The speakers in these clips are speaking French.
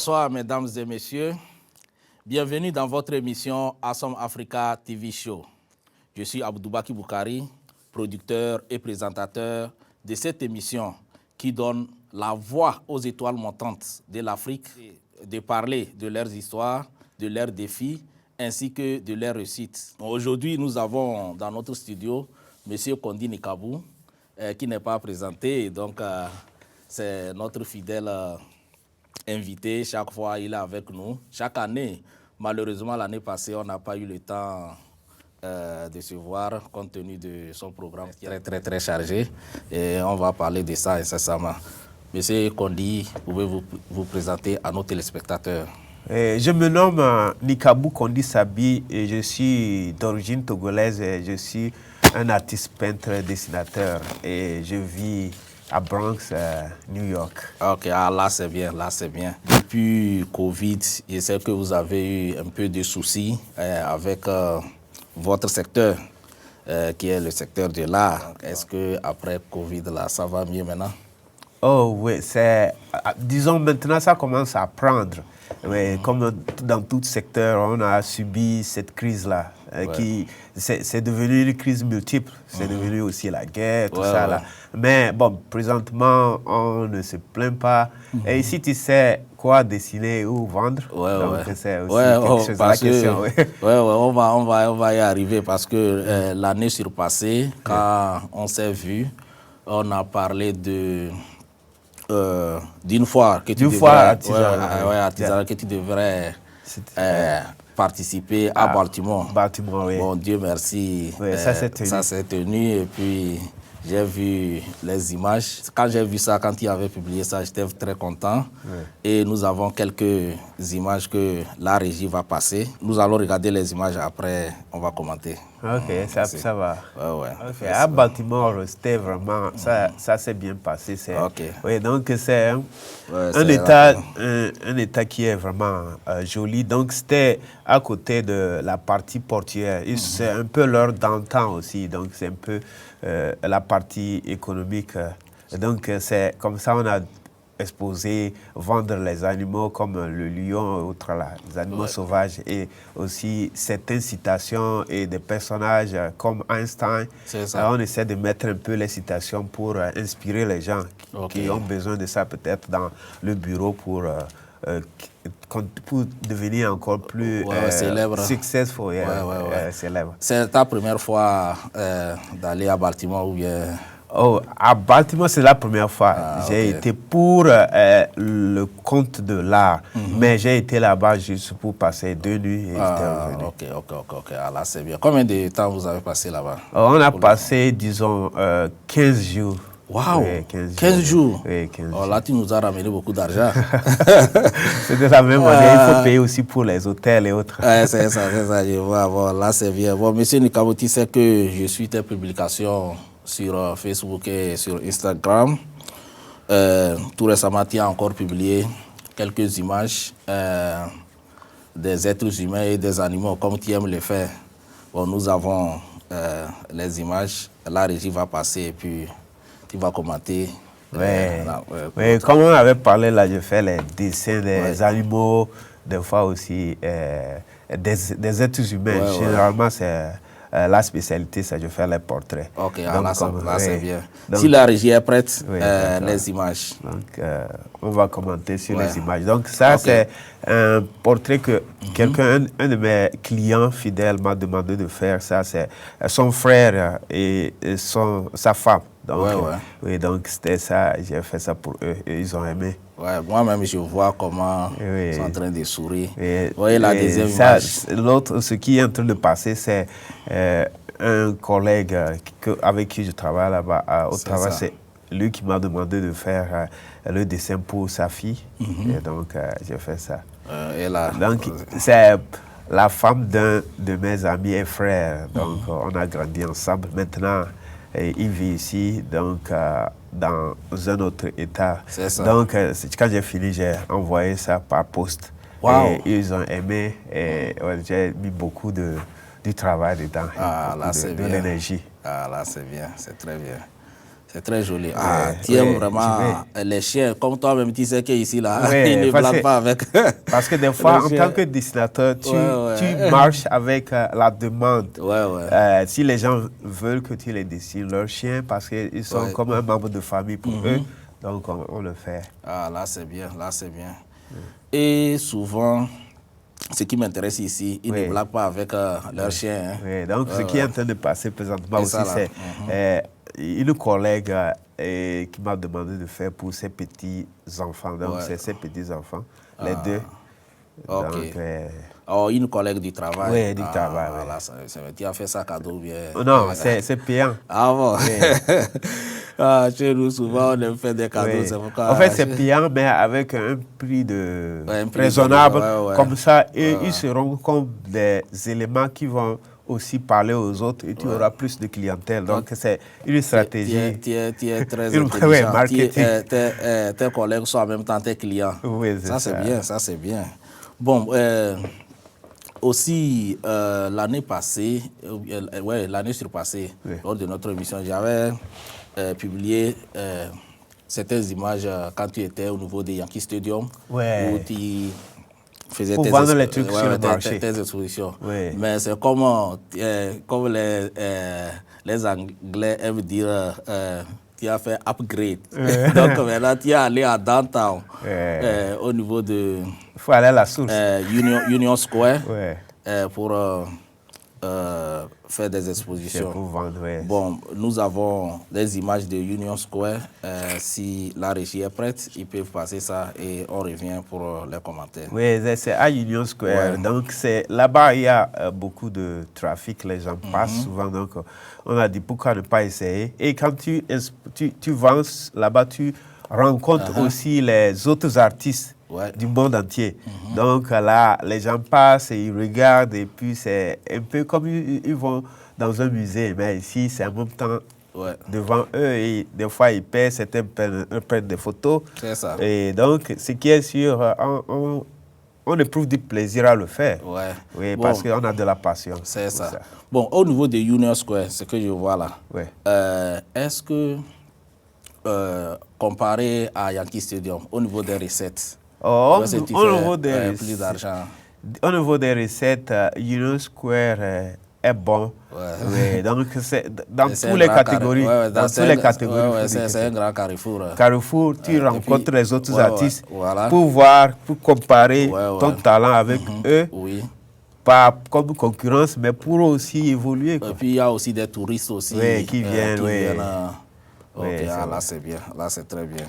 Bonsoir, mesdames et messieurs. Bienvenue dans votre émission Awesome Africa TV Show. Je suis Abdoubaki Boukari, producteur et présentateur de cette émission qui donne la voix aux étoiles montantes de l'Afrique, de parler de leurs histoires, de leurs défis, ainsi que de leurs réussites. Aujourd'hui, nous avons dans notre studio M. Kondi Nikabou, qui n'est pas présenté, donc c'est notre fidèle invité. Chaque fois, il est avec nous. Chaque année, malheureusement, l'année passée, on n'a pas eu le temps de se voir compte tenu de son programme qui est très chargé. Et on va parler de ça incessamment. Monsieur Kondi, pouvez-vous vous présenter à nos téléspectateurs? Je me nomme Nikabou Kondi Sabi et je suis d'origine togolaise. Et je suis un artiste peintre dessinateur et je vis à Bronx, New York. Ok, là c'est bien, là c'est bien. Depuis Covid, je sais que vous avez eu un peu de soucis avec votre secteur, qui est le secteur de l'art. Est-ce que après Covid, là, ça va mieux maintenant? Oh oui, disons maintenant ça commence à prendre. Mais comme dans tout secteur, on a subi cette crise-là, qui c'est devenu une crise multiple. C'est devenu aussi la guerre, tout ça là. Mais bon, présentement, on ne se plaint pas. Et ici, tu sais quoi dessiner ou vendre. C'est aussi quelque chose à la question. On va y arriver parce que l'année surpassée, quand on s'est vu, on a parlé d'une foire que tu devrais participer à Baltimore. Baltimore, oui. Bon, Dieu merci. Oui, ça s'est tenu. Et puis, j'ai vu les images. Quand j'ai vu ça, quand il avait publié ça, j'étais très content. Oui. Et nous avons quelques images que la régie va passer. Nous allons regarder les images, après, on va commenter. Ok, ça va. Okay. À Baltimore, c'était vraiment, ça s'est bien passé. Oui, donc c'est un état qui est vraiment joli. Donc c'était à côté de la partie portuaire. C'est un peu l'heure d'antan aussi, donc c'est un peu la partie économique. Donc c'est comme ça on a exposer, vendre les animaux comme le lion et autres, les animaux sauvages, et aussi certaines citations et des personnages comme Einstein. On essaie de mettre un peu les citations pour inspirer les gens qui ont besoin de ça peut-être dans le bureau pour devenir encore plus célèbre. Successful, célèbre. C'est ta première fois d'aller à Baltimore ou bien... Oh, à Baltimore, c'est la première fois. J'ai été pour le compte de l'art, mais j'ai été là-bas juste pour passer 2 nuits et j'étais revenu. Ok. Là, c'est bien. Combien de temps vous avez passé là-bas? On a passé, disons, 15 jours. Waouh, 15 jours. Oui, 15 jours. Là, tu nous as ramené beaucoup d'argent. C'est de la même manière, il faut payer aussi pour les hôtels et autres. C'est ça, je vois. Bon, là, c'est bien. Bon, monsieur Nikabou, tu sais que je suis tes publications sur Facebook et sur Instagram. Tout récemment, tu as encore publié quelques images des êtres humains et des animaux, comme tu aimes le faire. Bon, nous avons les images. La régie va passer et puis tu vas commenter. Oui, comme on avait parlé là, je fais les dessins des animaux, des fois aussi des êtres humains. Généralement, c'est... la spécialité, c'est je fais les portraits. Ok, là c'est bien. Donc, si la régie est prête, les images. Donc, on va commenter sur les images. Donc, ça, c'est un portrait que un de mes clients fidèles m'a demandé de faire. Ça, c'est son frère et sa femme. Donc, oui, donc c'était ça, j'ai fait ça pour eux et ils ont aimé. Moi-même, je vois comment ils sont en train de sourire. Vous voyez la deuxième image. Ce qui est en train de passer, c'est un collègue avec qui je travaille là-bas au travail. C'est lui qui m'a demandé de faire le dessin pour sa fille. Et donc, j'ai fait ça. Donc, c'est la femme d'un de mes amis et frères. Donc, on a grandi ensemble. Maintenant, il vit ici, donc dans un autre état. Donc, quand j'ai fini, j'ai envoyé ça par poste. Et ils ont aimé et j'ai mis beaucoup du travail dedans, de l'énergie. Là, c'est bien, c'est très bien. C'est très joli. Ah, tu aimes vraiment les chiens. Comme toi-même, tu sais qu'ici, là, ils ne blaguent pas avec. Parce que des fois, en tant que dessinateur, tu marches avec la demande. Si les gens veulent que tu les dessines, leurs chiens, parce qu'ils sont comme un membre de famille pour eux, donc on le fait. Ah, là, c'est bien, là, c'est bien. Et souvent, ce qui m'intéresse ici, ils ne blaguent pas avec leurs chiens. Hein. Donc, ce qui est en train de passer présentement aussi, c'est une collègue qui m'a demandé de faire pour ses petits-enfants. Donc, c'est ses petits-enfants, les deux. Ok. Donc, une collègue du travail. Oui, du travail. Là, tu as fait ça cadeau bien. Non, c'est payant. Ah bon? Chez nous, souvent, on aime faire des cadeaux. C'est pourquoi, en fait, c'est payant, mais avec un prix raisonnable. Comme ça, ils seront comme des éléments qui vont aussi parler aux autres et tu auras plus de clientèle. Donc, c'est une stratégie. Tu es très intelligent. Tes collègues sont en même temps tes clients. Oui, ça, c'est bien, ça, c'est bien. Bon, aussi, l'année passée, l'année surpassée, lors de notre émission, j'avais publié certaines images quand tu étais au niveau des Yankee Stadium, où tu faisais tes expositions. Mais c'est comme les Anglais aiment dire, tu as fait upgrade. Donc maintenant, tu es allé à Downtown, au niveau de... Il faut aller à la source. Union Square, pour faire des expositions. Pour vendre, Bon, nous avons des images de Union Square. Si la régie est prête, ils peuvent passer ça et on revient pour les commentaires. Oui, c'est à Union Square. Donc, là-bas, il y a beaucoup de trafic. Les gens passent souvent. Donc, on a dit pourquoi ne pas essayer. Et quand tu vends là-bas, tu rencontres aussi les autres artistes du monde entier. Donc là, les gens passent et ils regardent et puis c'est un peu comme ils vont dans un musée, mais ici c'est en même temps devant eux et des fois ils paient, certains prennent des photos. C'est ça. Et donc, ce qui est sûr, on éprouve du plaisir à le faire. Oui, parce qu'on a de la passion. C'est ça. Bon, au niveau de Union Square, ce que je vois là, est-ce que, comparé à Yankee Stadium, au niveau des recettes, au niveau des recettes, Union Square est bon. Donc, c'est dans toutes les catégories. C'est un grand carrefour. Carrefour, tu rencontres les autres artistes pour voir, pour comparer ton talent avec eux. Pas comme concurrence, mais pour aussi évoluer. Et puis, il y a aussi des touristes aussi qui viennent. Là, c'est bien. Là, c'est très bien.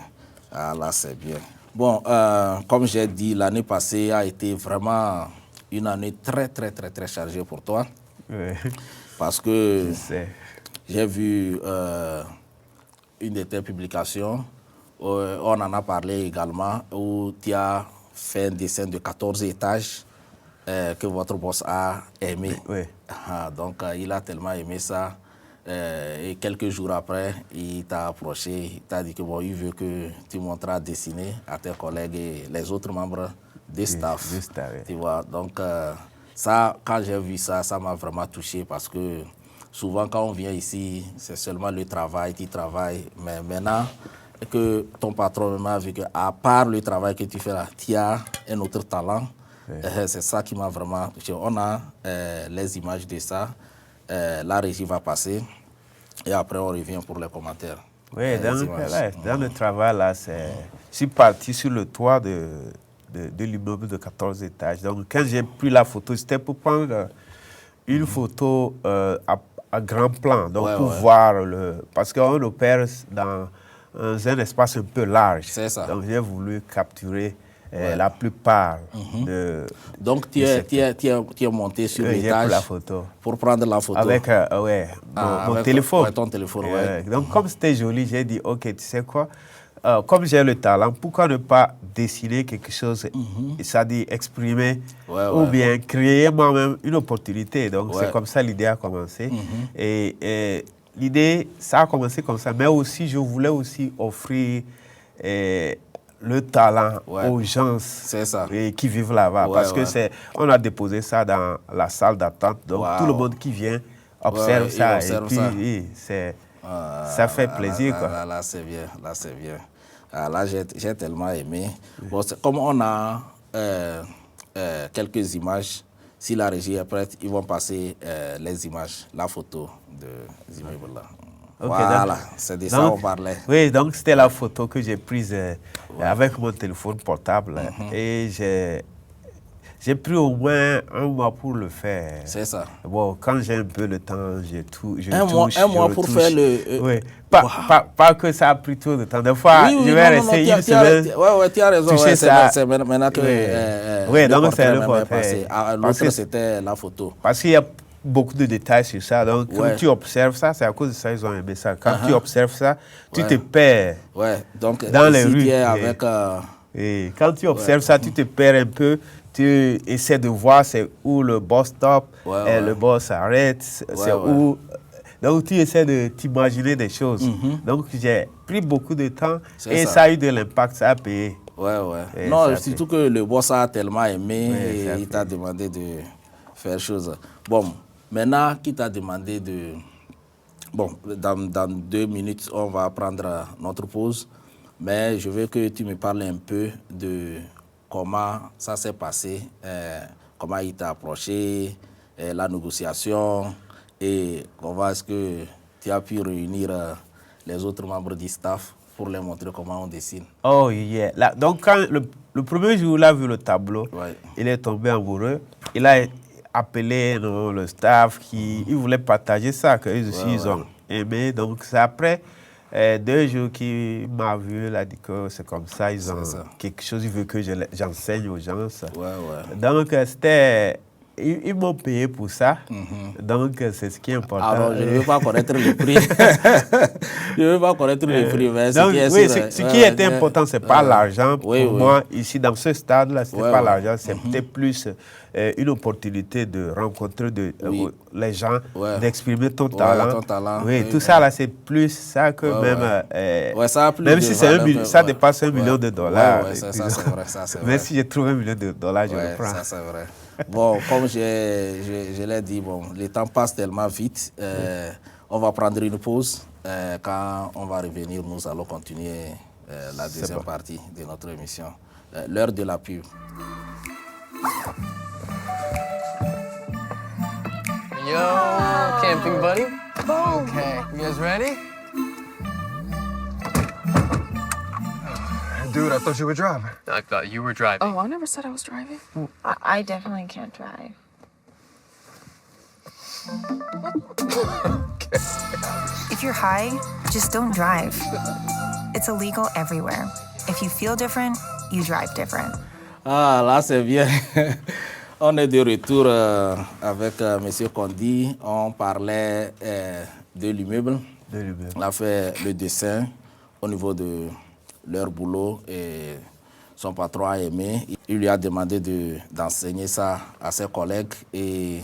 Là, c'est bien. Bon, comme j'ai dit, l'année passée a été vraiment une année très, très, très, très chargée pour toi. Parce que j'ai vu une de tes publications, on en a parlé également, où tu as fait un dessin de 14 étages que votre boss a aimé. Donc, il a tellement aimé ça. Et quelques jours après, il t'a approché, il t'a dit que bon, il veut que tu montres à dessiner à tes collègues et les autres membres des staff. Tu vois, donc ça, quand j'ai vu ça, ça m'a vraiment touché parce que souvent quand on vient ici, c'est seulement le travail, tu travailles. Mais maintenant que ton patron m'a vu qu'à part le travail que tu fais là, tu as un autre talent, c'est ça qui m'a vraiment touché. On a les images de ça. La régie va passer et après on revient pour les commentaires. Oui, dans le travail, là, je suis parti sur le toit de l'immeuble de 14 étages. Donc, quand j'ai pris la photo, c'était pour prendre une photo à grand plan, donc pour voir parce qu'on opère dans un espace un peu large. C'est ça. Donc, j'ai voulu capturer la plupart de... Donc, tu es monté sur l'étage pour prendre la photo. Avec mon téléphone. Ton téléphone, Donc, comme c'était joli, j'ai dit, OK, tu sais quoi, comme j'ai le talent, pourquoi ne pas dessiner quelque chose, c'est-à-dire exprimer ou bien créer moi-même une opportunité. Donc, c'est comme ça l'idée a commencé. Et l'idée, ça a commencé comme ça. Mais aussi, je voulais aussi offrir... le talent aux gens qui vivent là-bas. Parce que on a déposé ça dans la salle d'attente. Donc, tout le monde qui vient observe ça. Et puis, c'est Ça fait plaisir, quoi. Là, c'est bien, là, c'est bien. Là, j'ai tellement aimé. Bon, comme on a quelques images, si la régie est prête, ils vont passer les images, la photo des immeubles là. Okay, voilà, c'est de ça qu'on parlait. Oui, donc c'était la photo que j'ai prise avec mon téléphone portable. Et j'ai pris au moins un mois pour le faire. C'est ça. Bon, quand j'ai un peu le temps, je touche. Un mois pour faire le... Oui, pas que ça a pris trop de temps. Des fois, je vais rester une semaine. Oui, tu as raison. C'est maintenant que oui, donc c'est le portrait. L'autre, c'était la photo. Parce qu'il y a beaucoup de détails sur ça. Donc, quand tu observes ça, c'est à cause de ça qu'ils ont aimé ça. Quand tu observes ça, tu te perds donc, dans les rues. Avec, et quand tu observes ça, tu te perds un peu. Tu essaies de voir c'est où le bus stop, et le bus s'arrête, c'est où. Donc tu essaies de t'imaginer des choses. Donc j'ai pris beaucoup de temps et ça a eu de l'impact, ça a payé. Et non, surtout que le boss a tellement aimé et il t'a demandé de faire chose. Bon, maintenant qu'il t'a demandé de... Bon, dans 2 minutes, on va prendre notre pause. Mais je veux que tu me parles un peu de... Comment ça s'est passé, comment il t'a approché, la négociation et comment est-ce que tu as pu réunir les autres membres du staff pour leur montrer comment on dessine. Oh yeah. Là, donc quand le premier jour où il a vu le tableau, il est tombé amoureux. Il a appelé le staff il voulait partager ça, qu'eux aussi ils ont aimé. Donc c'est après... 2 jours qu'il m'a vu, il a dit que c'est comme ça, ils ont quelque chose, il veut que j'enseigne aux gens. Donc c'était... Ils m'ont payé pour ça, donc c'est ce qui est important. Alors, je ne veux pas connaître le prix. Je ne veux pas connaître le prix, mais ce qui était important, ce n'est pas l'argent. Pour moi, ici, dans ce stade-là, ce n'est pas l'argent, c'est peut-être plus une opportunité de rencontrer les gens, d'exprimer ton talent. Tout ça, là, c'est plus ça que même si ça dépasse $1 million. Même si j'ai trouvé $1 million, je le prends. Ça, c'est vrai. Bon, comme je l'ai dit, bon, le temps passe tellement vite. On va prendre une pause. Quand on va revenir, nous allons continuer la deuxième partie de notre émission. L'heure de la pub. Yo, camping buddy. Okay, you guys ready? Dude, I thought you were driving. I thought you were driving. Oh, I never said I was driving. I definitely can't drive. If you're high, just don't drive. It's illegal everywhere. If you feel different, you drive different. Ah, là, c'est bien. On est de retour avec M. Condi. On parlait de l'immeuble. On a fait le dessin au niveau de leur boulot et son patron a aimé. Il lui a demandé d'enseigner ça à ses collègues et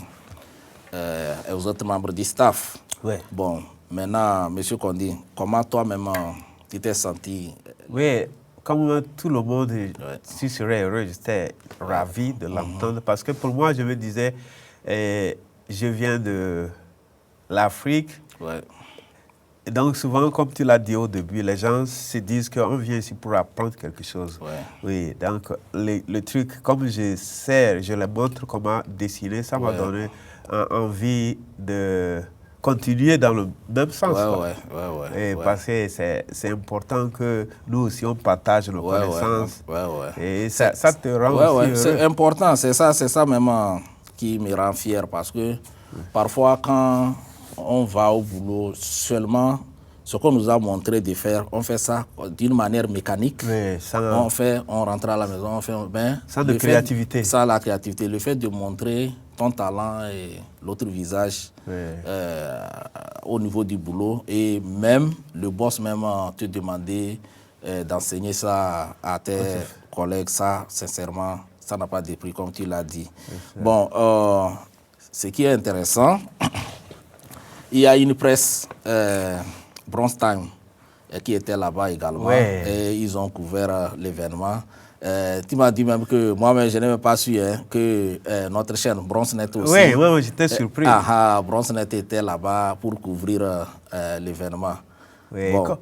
aux autres membres du staff. Bon, maintenant, M. Condi, comment toi-même tu t'es senti? Oui, comme tout le monde, si je serais heureux, j'étais ravi de l'entendre parce que pour moi, je me disais, je viens de l'Afrique. Et donc souvent, comme tu l'as dit au début, les gens se disent qu'on vient ici pour apprendre quelque chose. Oui, donc le truc, comme je les montre comment dessiner, ça m'a donné envie de continuer dans le même sens. Parce que c'est important que nous aussi, on partage nos connaissances. Et ça te rend aussi heureux. C'est important, c'est ça même qui me rend fier parce que parfois, quand on va au boulot seulement, ce qu'on nous a montré de faire, on fait ça d'une manière mécanique. On rentre à la maison, on fait sans de créativité. Sans la créativité. Le fait de montrer ton talent et l'autre visage au niveau du boulot et même le boss te demander d'enseigner ça à tes collègues, ça, sincèrement, ça n'a pas de prix, comme tu l'as dit. Bon, ce qui est intéressant, il y a une presse, Bronze Time, qui était là-bas également. Et ils ont couvert l'événement. Tu m'as dit même que moi-même, je n'ai même pas su que notre chaîne Bronzenet aussi. Oui, moi, j'étais surpris. Bronzenet était là-bas pour couvrir l'événement. Oui, Bon.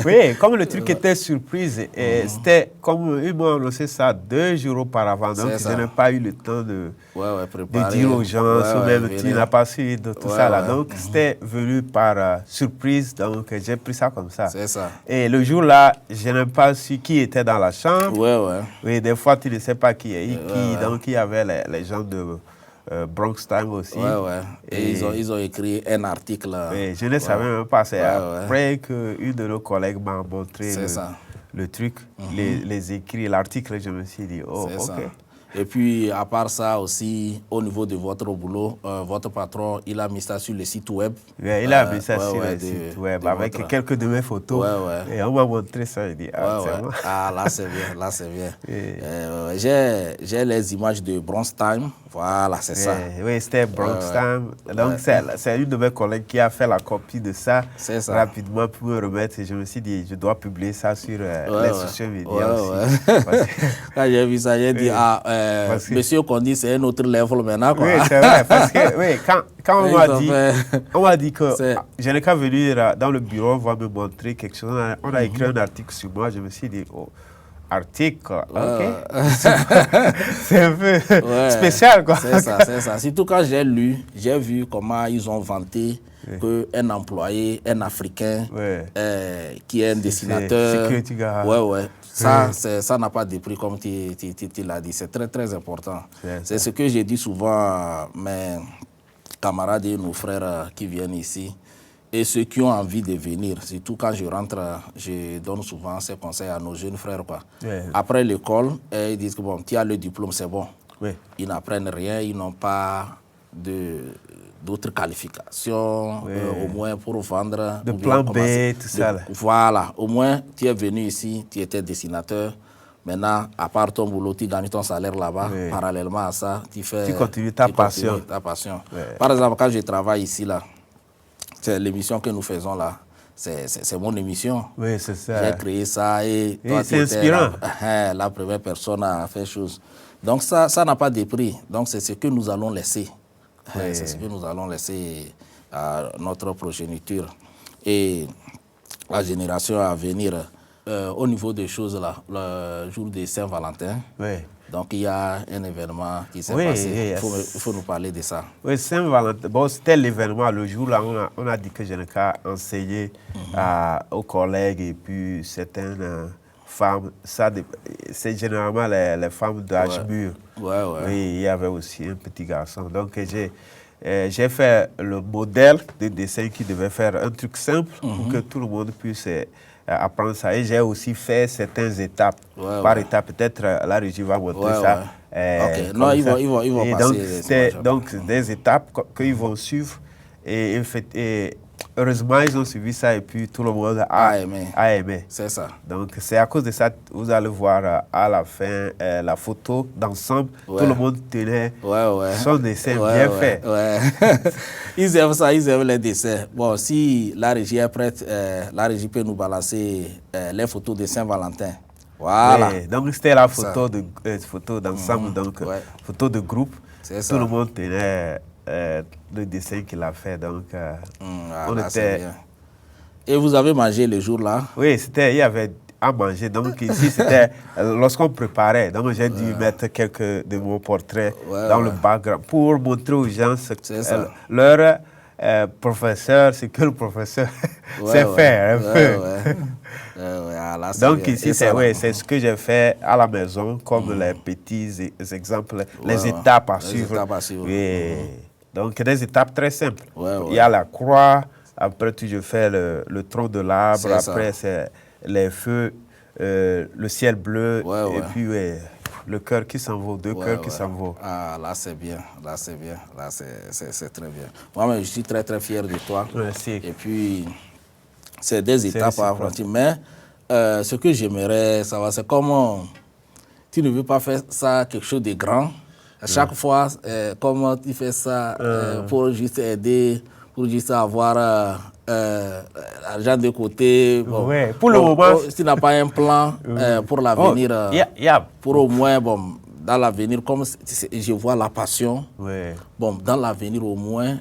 Oui, comme le truc était surprise, c'était comme ils m'ont annoncé ça 2 jours auparavant, donc je n'ai pas eu le temps de dire aux gens, même tu n'as pas su de tout ça là. Donc c'était venu par surprise, donc j'ai pris ça comme ça. C'est ça. Et le jour-là, je n'ai pas su qui était dans la chambre. Oui, des fois tu ne sais pas qui est qui. Donc il y avait les gens de Bronx Time aussi. Et ils ont écrit un article. Oui, je ne savais même pas. C'est après qu'une de nos collègues m'a montré le truc, les écrits, l'article, je me suis dit, oh, ok. Ça. Et puis, à part ça aussi, au niveau de votre boulot, votre patron, il a mis ça sur le site web. Oui, il a mis ça sur le site web avec quelques de mes photos. Et on m'a montré ça, il dit, c'est moi. Là, c'est bien, là, c'est bien. J'ai les images de Bronx Time. Voilà, c'est ça. Oui, c'était Bronx Time. Donc, c'est une de mes collègues qui a fait la copie de ça rapidement pour me remettre. Et je me suis dit, je dois publier ça sur les sociaux médias aussi. Quand j'ai vu ça, j'ai dit, monsieur qu'on dit, c'est un autre level maintenant. Quoi. Oui, c'est vrai. Parce que quand on m'a dit que je n'ai qu'à venir dans le bureau, on va me montrer quelque chose. On a écrit un article sur moi. Je me suis dit, oh, article, ok. C'est un peu spécial, quoi. C'est ça. Surtout quand j'ai lu, j'ai vu comment ils ont vanté qu'un employé, un Africain, qui est un dessinateur. Ça n'a pas de prix, comme tu l'as dit. C'est très, très important. C'est ce que j'ai dit souvent à mes camarades et nos frères qui viennent ici. Et ceux qui ont envie de venir, surtout quand je rentre, je donne souvent ces conseils à nos jeunes frères. Quoi. Après l'école, ils disent que bon, tu as le diplôme, c'est bon. Ils n'apprennent rien, ils n'ont pas d'autres qualifications, au moins pour vendre. De plan B, tout ça. Voilà, au moins tu es venu ici, tu étais dessinateur. Maintenant, à part ton boulot, tu gagnes ton salaire là-bas. Parallèlement à ça, tu continues ta passion. Par exemple, quand je travaille ici, là, c'est l'émission que nous faisons là. C'est mon émission. Oui, c'est ça. J'ai créé ça et toi, c'est inspirant. La première personne à faire chose. Donc ça n'a pas de prix. Donc c'est ce que nous allons laisser. C'est ce que nous allons laisser à notre progéniture. Et la génération à venir, au niveau des choses là, le jour de Saint-Valentin. Donc, il y a un événement qui s'est passé. Il faut nous parler de ça. Oui, Saint-Valentin. Bon, c'était l'événement. Le jour-là, on a dit que je n'ai qu'à enseigner aux collègues et puis certaines femmes. C'est généralement les femmes d'âge mûr. Oui, il y avait aussi un petit garçon. Donc, j'ai fait le modèle de dessin qui devait faire un truc simple pour que tout le monde puisse apprendre ça. Et j'ai aussi fait certaines étapes. Par étapes, peut-être la régie va montrer ça. Non, ils vont passer. Donc, des étapes qu'ils vont suivre. Et heureusement, ils ont suivi ça et puis tout le monde a aimé. C'est ça. Donc, c'est à cause de ça, vous allez voir à la fin la photo d'ensemble. Tout le monde tenait son dessin bien fait. Ils aiment ça, ils aiment les dessins. Bon, si la régie est prête, la régie peut nous balancer les photos de Saint-Valentin. Voilà. Donc, c'était la photo d'ensemble, donc photo de groupe. Tout le monde tenait le dessin qu'il a fait. Donc, on était... Bien. Et vous avez mangé le jour-là? Oui, il y avait à manger. Donc, ici, c'était lorsqu'on préparait. Donc, j'ai dû mettre quelques de mon portrait dans le background pour montrer aux gens leur professeur, ce que le professeur sait faire un peu. Donc, ici, c'est ce que j'ai fait à la maison, comme les petits exemples, les étapes à suivre. Donc, des étapes très simples. Il y a la croix, après, je fais le tronc de l'arbre, après, c'est les feux, le ciel bleu, et puis le cœur qui s'envole, deux cœurs qui s'envolent. Là, c'est bien. Là, c'est très bien. Moi, je suis très, très fier de toi. Merci. Et puis, c'est des étapes à affronter. Mais ce que j'aimerais savoir, c'est comment tu ne veux pas faire ça quelque chose de grand. À chaque fois, comment tu fais ça pour juste aider, pour juste avoir l'argent de côté. Bon, Ouais, pour le moment. Si tu n'as pas un plan pour l'avenir, pour au moins, bon, dans l'avenir, comme je vois la passion, bon, dans l'avenir au moins,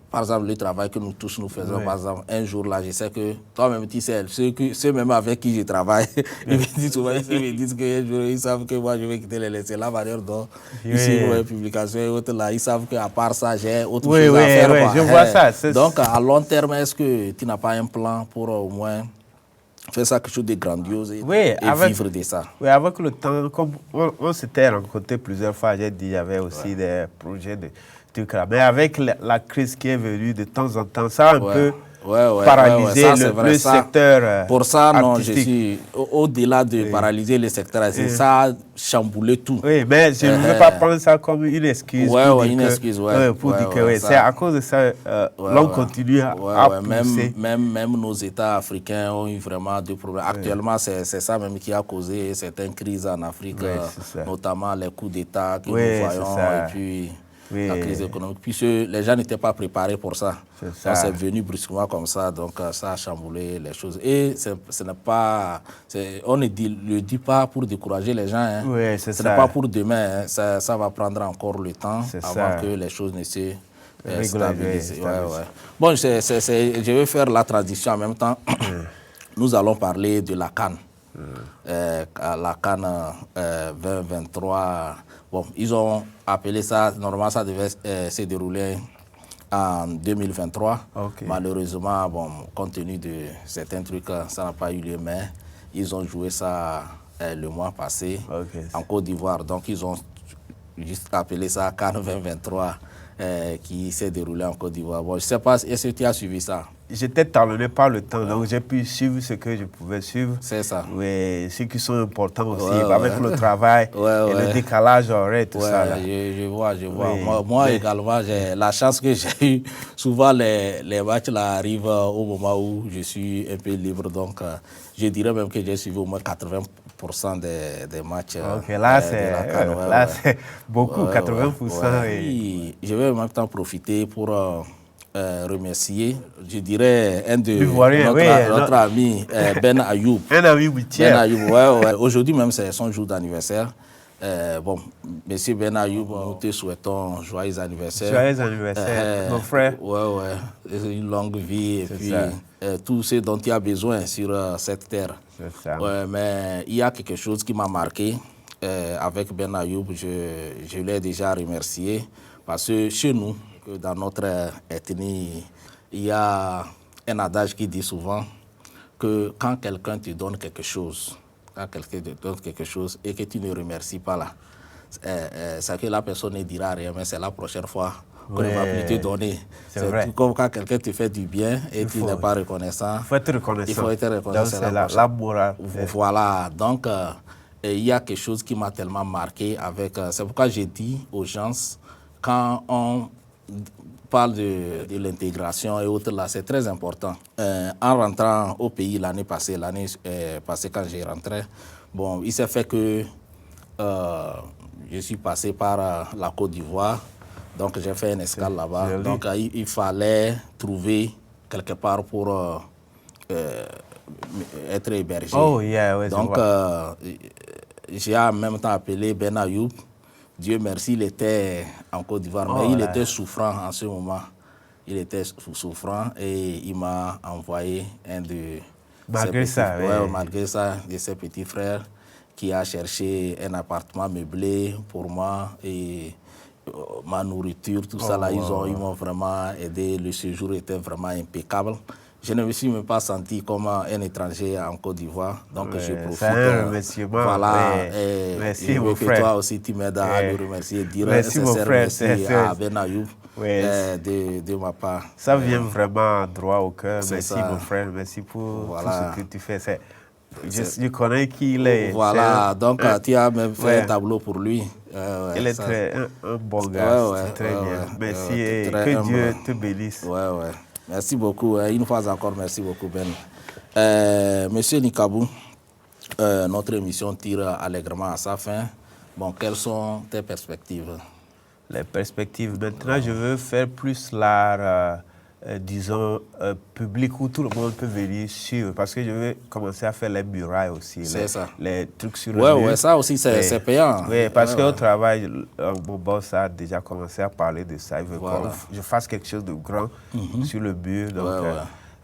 par exemple, le travail que nous tous nous faisons, par exemple, un jour là, je sais que toi-même, tu sais, ceux même avec qui je travaille, ils me disent souvent, ils me disent qu'un jour, ils savent que moi, je vais quitter les laisser. La manière dont ici, les publications et autres là, ils savent qu'à part ça, j'ai autre chose à faire. Oui, je vois ça. Donc, à long terme, est-ce que tu n'as pas un plan pour au moins faire ça quelque chose de grandiose et vivre de ça? Oui, avec le temps, comme on s'était rencontrés plusieurs fois, j'ai dit qu'il y avait aussi des projets de trucs là. Mais avec la crise qui est venue de temps en temps, ça a un peu paralyser le secteur pour ça, non, artistique. je suis au-delà de paralyser le secteur artistique. Ça a chamboulé tout. Oui, mais je ne veux pas prendre ça comme une excuse. Pour dire que c'est à cause de ça l'on continue à pousser. Même nos États africains ont eu vraiment des problèmes. Actuellement, c'est ça même qui a causé certaines crises en Afrique, notamment les coups d'État que nous voyons et puis la crise économique. Puisque les gens n'étaient pas préparés pour ça. C'est venu brusquement comme ça, donc ça a chamboulé les choses. Et ce n'est pas, on ne le dit pas pour décourager les gens. Hein. Ce n'est pas pour demain. Hein. Ça va prendre encore le temps avant que les choses ne se stabilisent. Bon, je vais faire la transition en même temps. Nous allons parler de la CAN. La CAN 2023. Bon, ils ont appelé ça, normalement ça devait se dérouler en 2023. Malheureusement, bon, compte tenu de certains trucs, ça n'a pas eu lieu, mais ils ont joué ça le mois passé en Côte d'Ivoire. Donc, ils ont juste appelé ça CAN 2023 qui s'est déroulé en Côte d'Ivoire. Bon, je ne sais pas, est-ce que tu as suivi ça? J'étais talonné par le temps, donc j'ai pu suivre ce que je pouvais suivre. C'est ça. Oui, ceux qui sont importants aussi, avec le travail et le décalage horaire, tout ça. Là. Je vois. Moi également, j'ai la chance que j'ai eu. Souvent, les matchs là, arrivent au moment où je suis un peu libre. Donc, je dirais même que j'ai suivi au moins 80% des matchs. Là, c'est beaucoup, 80%. Oui. Je vais en même temps profiter pour remercier, je dirais, un de notre ami Ben Ayoub. Un ami mutuel. Ben Ayoub, Aujourd'hui même, c'est son jour d'anniversaire. Bon, monsieur Ben Ayoub, nous te souhaitons joyeux anniversaire. Joyeux anniversaire, mon frère. Une longue vie et puis tout ce dont tu as besoin sur cette terre. Ça. Mais il y a quelque chose qui m'a marqué avec Ben Ayoub. Je l'ai déjà remercié parce que chez nous, dans notre ethnie, il y a un adage qui dit souvent que quand quelqu'un te donne quelque chose, et que tu ne remercies pas là, c'est que la personne ne dira rien, mais c'est la prochaine fois qu'on ne va plus te donner. C'est tout comme quand quelqu'un te fait du bien et tu n'es pas reconnaissant. Il faut être reconnaissant. Il faut être reconnaissant. Donc c'est la morale. Voilà, donc il y a quelque chose qui m'a tellement marqué avec... c'est pourquoi j'ai dit aux gens, quand on parle de l'intégration et autres, là, c'est très important. En rentrant au pays l'année passée quand j'ai rentré, bon, il s'est fait que je suis passé par la Côte d'Ivoire, donc j'ai fait une escale là-bas. Donc il fallait trouver quelque part pour être hébergé. Donc j'ai en même temps appelé Ben Ayoub. Dieu merci, il était en Côte d'Ivoire, mais il était souffrant en ce moment. Il était souffrant et il m'a envoyé un de ses petits frères qui a cherché un appartement meublé pour moi et ma nourriture, tout ça là, ils m'ont vraiment aidé. Le séjour était vraiment impeccable. Je ne me suis même pas senti comme un étranger en Côte d'Ivoire. Donc, je profite. Merci, mon frère. Toi aussi, tu m'aides à le remercier. Merci, mon frère. Merci à Ben Ayoub de ma part. Ça vient vraiment droit au cœur. Merci, mon frère. Merci pour tout ce que tu fais. Je connais qui il est. Voilà, donc tu as même fait un tableau pour lui. Il est un bon gars. C'est très bien. Merci et que Dieu te bénisse. Merci beaucoup. Une fois encore, merci beaucoup, Ben. Monsieur Nikabou, notre émission tire allègrement à sa fin. Bon, quelles sont tes perspectives? Les perspectives. Maintenant, je veux faire plus l'art disons, public où tout le monde peut venir suivre. Parce que je vais commencer à faire les murailles aussi. C'est ça. Les trucs sur le mur. Ouais, ça aussi, c'est payant. Oui, parce qu'au travail, mon boss a déjà commencé à parler de ça. Il veut Voilà. que je fasse quelque chose de grand sur le mur. Donc,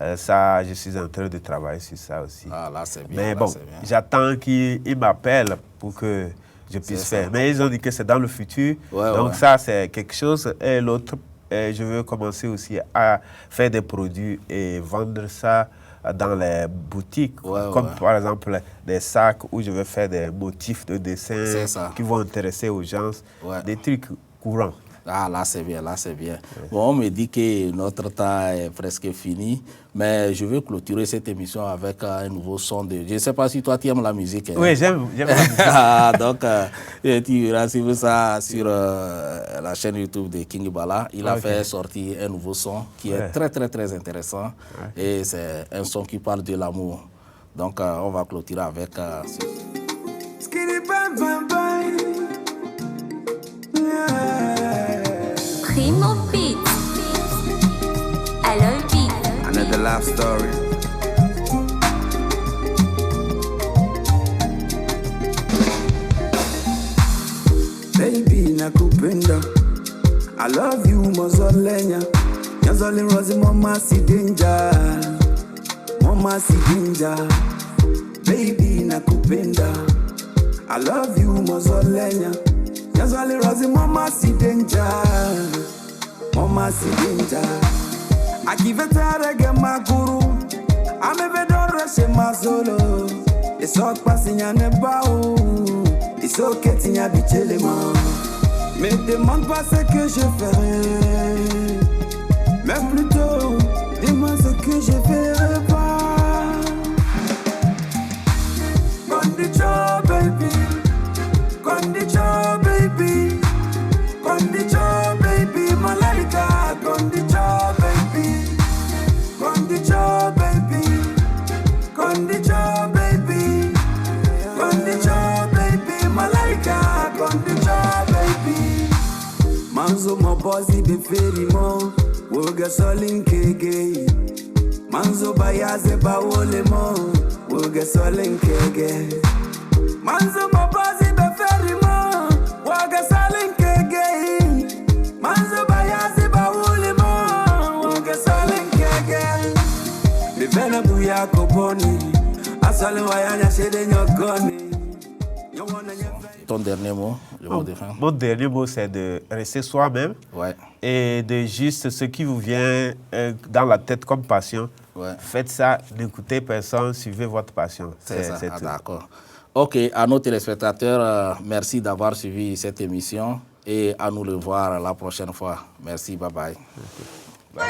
Ouais. ça, je suis en train de travailler sur ça aussi. Ah, là, c'est bien. Mais là, bon, c'est bien. j'attends qu'ils m'appellent pour que je puisse C'est ça. faire. Mais ils ont dit que c'est dans le futur. Ouais, Donc ouais. ça, c'est quelque chose. Et l'autre, je veux commencer aussi à faire des produits et vendre ça dans les boutiques. Ouais, comme ouais. par exemple des sacs où je vais faire des motifs de dessin C'est ça. qui vont intéresser aux gens. Ouais. Des trucs courants. Ah, là, c'est bien, là, c'est bien. Bon, on me dit que notre temps est presque fini, mais je veux clôturer cette émission avec un nouveau son de... Je ne sais pas si toi, tu aimes la musique. Hein? Oui, j'aime la musique. Ah, donc, tu verras suivre ça sur la chaîne YouTube de King Bala. Il a fait sortir un nouveau son qui est très, très, très intéressant. Et c'est un son qui parle de l'amour. Donc, on va clôturer avec... Primo Beat. I love you. Another love story. Baby nakupenda, I love you mozolenya. Nyazoli rozi mama si danger, mama si danger. Baby nakupenda, I love you mozolenya. Nyazoli rozi mama si danger, mama si danger. Akivetare gema guru, amevedore shema solo. Isok pasinya nebao, isok ketinya bichelema. Me demande pas ce que je ferai, mais plutôt dis-moi ce que je ferai pas. Condition baby, condition baby, condition baby, Malika, condition baby, condition baby, condition baby, condition baby, Malika, condition baby. Manzo mo bossy be feri mo, woga solin kege. Manzo bayaze ba wole mo, woga solin kege. Manzo mo bossy be feri mo, woga solin kege. Manzo bayaze ba wole mo, woga solin kege. Me vena buya ko boni, asale wayanya shede nyogoni. Ton dernier mot, je vous défends. Mon dernier mot, c'est de rester soi-même Ouais. et de juste ce qui vous vient dans la tête comme passion. Ouais. Faites ça, n'écoutez personne, suivez votre passion. C'est ça, tout. d'accord. Ok, à nos téléspectateurs, merci d'avoir suivi cette émission et à nous le voir la prochaine fois. Merci, bye bye. Bye.